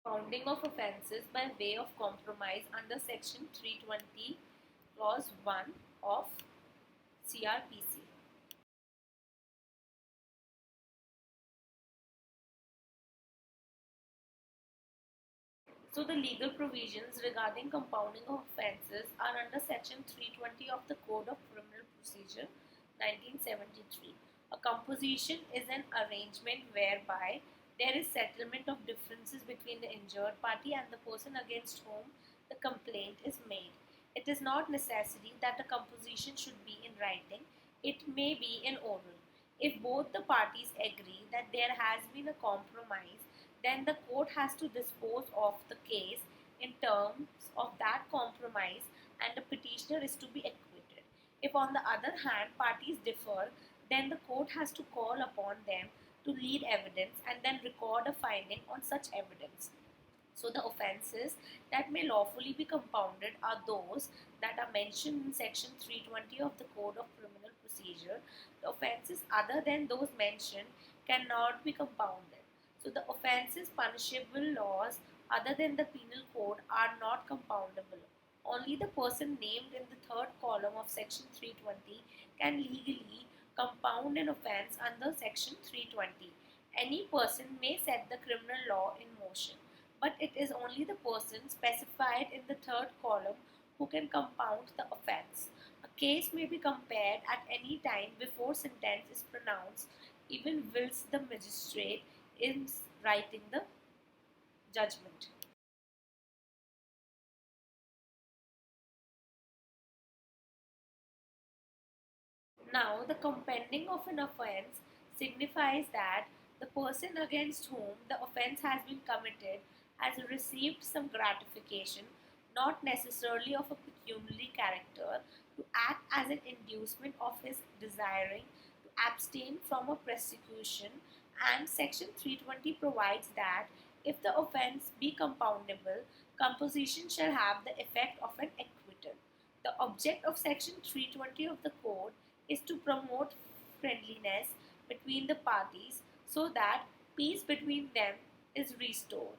Compounding of offences by way of compromise under Section 320, Clause 1 of CRPC. So the legal provisions regarding compounding of offences are under Section 320 of the Code of Criminal Procedure 1973. A composition is an arrangement whereby there is settlement of differences between the injured party and the person against whom the complaint is made. It is not necessary that a composition should be in writing, it may be in oral. If both the parties agree that there has been a compromise, then the court has to dispose of the case in terms of that compromise and the petitioner is to be acquitted. If, on the other hand, parties differ, then the court has to call upon them to lead evidence and then record a finding on such evidence. So, the offences that may lawfully be compounded are those that are mentioned in Section 320 of the Code of Criminal Procedure. The offences other than those mentioned cannot be compounded. So, the offences punishable laws other than the penal code are not compoundable. Only the person named in the third column of Section 320 can legally compound an offence under Section 320. Any person may set the criminal law in motion, but it is only the person specified in the third column who can compound the offence. A case may be compared at any time before sentence is pronounced, even whilst the magistrate is writing the judgment. Now, the compounding of an offence signifies that the person against whom the offence has been committed has received some gratification, not necessarily of a pecuniary character, to act as an inducement of his desiring to abstain from a prosecution, and Section 320 provides that if the offence be compoundable, composition shall have the effect of an acquittal. The object of Section 320 of the Code is to promote friendliness between the parties so that peace between them is restored.